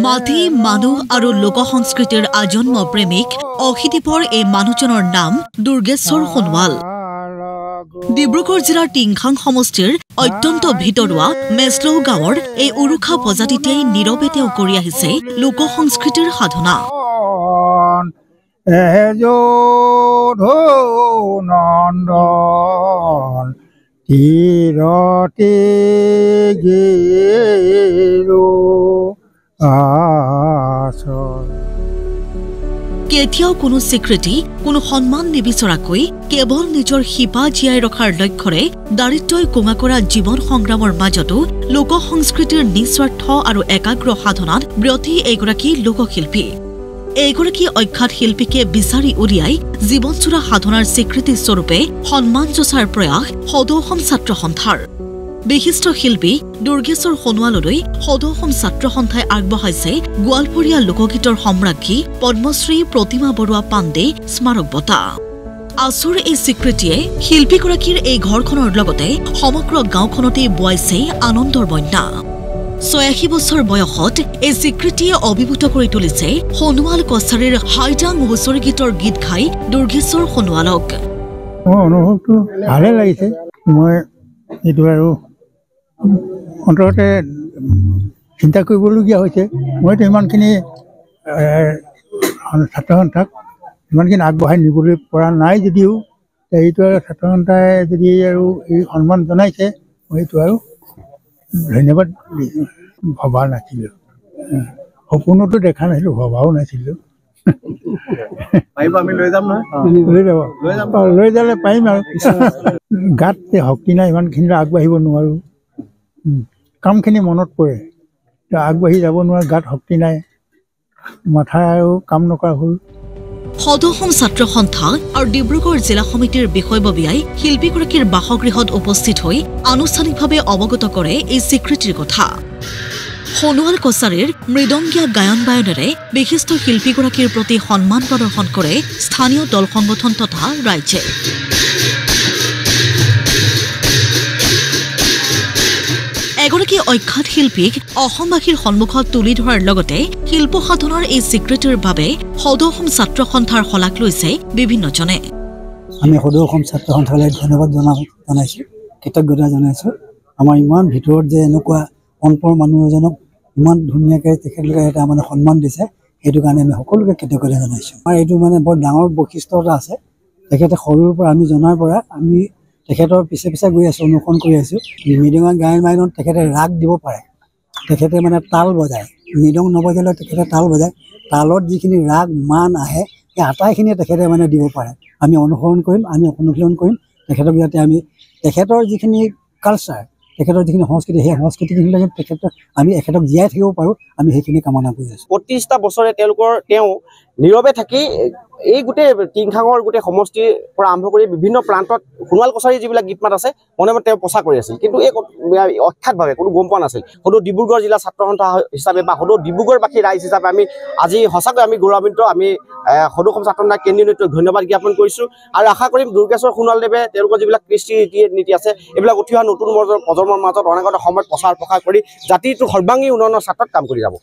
মাটি মানুহ আৰু লোক সংস্কৃতিৰ আজন্ম প্ৰেমিক অখিদ্বীপৰ এই মানুহজনৰ নাম দুৰ্গেশ্বৰ সোণোৱাল। ডিব্ৰুগড় জিলাৰ টিংখাং সমষ্টিৰ অত্যন্ত ভিতৰুৱা মেছলৌ গাঁৱৰ এই উৰুখা প্ৰজাতিতেই নীৰৱে তেওঁ কৰি আহিছে লোক সংস্কৃতিৰ সাধনা। কেতিয়াও কোনো স্বীকৃতি কোনো সন্মান নিবিচৰাকৈ কেৱল নিজৰ শিপা জীয়াই ৰখাৰ লক্ষ্যৰে দাৰিদ্ৰই কোঙা কৰা জীৱন সংগ্ৰামৰ মাজতো লোক সংস্কৃতিৰ নিস্বাৰ্থ আৰু একাগ্ৰ সাধনাত ব্ৰতী এগৰাকী লোকশিল্পী। এইগৰাকী অখ্যাত শিল্পীকে বিচাৰি উলিয়াই জীৱনচোৰা সাধনাৰ স্বীকৃতি স্বৰূপে সন্মান যচাৰ প্ৰয়াস সদৌ অসম ছাত্ৰ সন্থাৰ। বিশিষ্ট শিল্পী দুৰ্গেশ্বৰ সোণোৱাললৈ সদৌ অসম ছাত্ৰ সন্থাই আগবঢ়াইছে গোৱালপৰীয়া লোকগীতৰ সম্ৰাজ্ঞী পদ্মশ্ৰী প্ৰতিমা বৰুৱা পাণ্ডে স্মাৰক বঁটা। আচুৰ এই স্বীকৃতিয়ে শিল্পীগৰাকীৰ এই ঘৰখনৰ লগতে সমগ্ৰ গাঁওখনতেই বোৱাইছে আনন্দৰ বন্যা। ৮৬ বছৰ বয়সত এই স্বীকৃতিয়ে অভিভূত কৰি তুলিছে সোণোৱাল কছাৰীৰ হাইজাং হুঁচৰি গীতৰ গীত গাই দুৰ্গেশ্বৰ সোণোৱালক। অনুভৱটো ভালে লাগিছে। মই এইটো আৰু অন্তৰতে চিন্তা কৰিবলগীয়া হৈছে। মইতো ইমানখিনি ছাত্ৰ সন্থাক ইমানখিনি আগবঢ়াই নিবলৈ পৰা নাই যদিও এইটো আৰু ছাত্ৰ সন্থাই যদি আৰু এই সন্মান জনাইছে মই এইটো আৰু ধন্যবাদ ভবা নাছিলোঁ। সপোনতো দেখা নাছিলোঁ, ভবাও নাছিলোঁ। লৈ যালে পাৰিম আৰু গাত শক্তি নাই, ইমানখিনি আগবাঢ়িব নোৱাৰোঁ। কামখিনি মনত পৰে, আগবাঢ়ি যাব নোৱাৰে, গাত শক্তি নাই, মাথা আৰু কাম নকৰা হ'ল। সদৌ অসম ছাত্ৰ সন্থা আৰু ডিব্ৰুগড় জিলা সমিতিৰ বিষয়ববীয়াই শিল্পীগৰাকীৰ বাসগৃহত উপস্থিত হৈ আনুষ্ঠানিকভাৱে অৱগত কৰে এই স্বীকৃতিৰ কথা। সোণোৱাল কছাৰীৰ মৃদংগীয়া গায়ন বায়নেৰে বিশিষ্ট শিল্পীগৰাকীৰ প্ৰতি সন্মান প্ৰদৰ্শন কৰে স্থানীয় দল সংগঠন তথা ৰাইজে। এগৰাকী অখ্যাত শিল্পীক অসমবাসীৰ সন্মুখত তুলি ধৰাৰ লগতে শিল্প সাধনাৰ এই স্বীকৃতিৰ বাবে সদৌ অসম ছাত্ৰ সন্থাৰ শলাগ লৈছে বিভিন্নজনে। আমি সদৌ অসম ছাত্ৰ সন্থালৈ ধন্যবাদ জনাইছোঁ, কৃতজ্ঞতা জনাইছোঁ। আমাৰ ইমান ভিতৰত যে এনেকুৱা অন্তৰৰ মানুহ এজনক ইমান ধুনীয়াকৈ তেখেতলোকে এটা মানে সন্মান দিছে, সেইটো কাৰণে আমি সকলোকে কৃতজ্ঞতা জনাইছোঁ। আমাৰ এইটো মানে বৰ ডাঙৰ বৈশিষ্ট্য এটা আছে। তেখেতে সৰুৰ পৰা আমি জনাৰ পৰা আমি তেখেতৰ পিছে পিছে গৈ আছোঁ, অনুসৰণ কৰি আছোঁ। মৃদংগীয়া গায়ন বায়নত তেখেতে ৰাগ দিব পাৰে, তেখেতে মানে তাল বজায়, মৃদং নবজালেও তেখেতে তাল বজায়। তালত যিখিনি ৰাগ মান আহে সেই আটাইখিনিয়ে তেখেতে মানে দিব পাৰে। আমি অনুসৰণ কৰিম, আমি অনুশীলন কৰিম তেখেতক, যাতে আমি তেখেতৰ যিখিনি কালচাৰ, তেখেতৰ যিখিনি সংস্কৃতি, সেই সংস্কৃতিখিনিলৈকে আমি এখেতক জীয়াই থাকিব পাৰোঁ, আমি সেইখিনি কামনা কৰি আছোঁ। ৩৫টা বছৰে তেওঁ নীৰৱে থাকি এই গোটেই টিংখাঙৰ গোটেই সমষ্টিৰ পৰা আৰম্ভ কৰি বিভিন্ন প্ৰান্তত সোণোৱাল কছাৰীৰ যিবিলাক গীত মাত আছে মনে মনে তেওঁ প্ৰচাৰ কৰি আছিল। কিন্তু এই অখ্যাতভাৱে কোনো গম পোৱা নাছিল। সদৌ ডিব্ৰুগড় জিলা ছাত্ৰ সন্থা হিচাপে বা সদৌ ডিব্ৰুগড়বাসী ৰাইজ হিচাপে আমি আজি সঁচাকৈ আমি গৌৰৱান্বিত। আমি সদৌ অসম ছাত্ৰ সন্থাৰ কেন্দ্ৰীয় নেতৃত্বক ধন্যবাদ জ্ঞাপন কৰিছোঁ আৰু আশা কৰিম দুৰ্গেশ্বৰ সোণোৱালদেৱে তেওঁলোকৰ যিবিলাক কৃষ্টি ৰীতি আছে এইবিলাক উঠি অহা নতুন প্ৰজন্মৰ মাজত অনাগত সময়ত প্ৰচাৰ কৰি জাতিটোৰ সৰ্বাংগী উন্নয়নৰ ছাত্ৰত কাম কৰি যাব।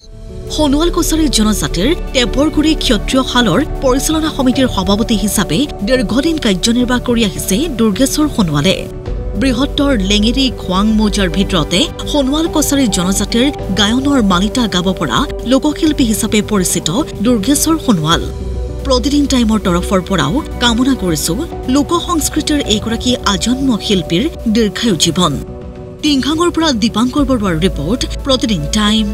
সোণোৱাল কছাৰী জনজাতিৰ টেপৰগুৰি ক্ষত্ৰিয় শালৰ পৰিচালনা সমিতিৰ সভাপতি হিচাপে দীৰ্ঘদিন কাৰ্যনিৰ্বাহ কৰি আহিছে দুৰ্গেশ্বৰ সোণোৱালে। বৃহত্তৰ লেঙেৰী খোৱাং মৌজাৰ ভিতৰতে সোণোৱাল কছাৰী জনজাতিৰ গায়নৰ মালিতা গাব পৰা লোকশিল্পী হিচাপে পৰিচিত দুৰ্গেশ্বৰ সোণোৱাল। প্ৰতিদিন টাইমৰ তৰফৰ পৰাও কামনা কৰিছোঁ লোক সংস্কৃতিৰ এইগৰাকী আজন্ম শিল্পীৰ দীৰ্ঘায়ু জীৱন। টিংখাঙৰ পৰা দীপাংকৰ বৰুৱাৰ ৰিপৰ্ট, প্ৰতিদিন টাইম।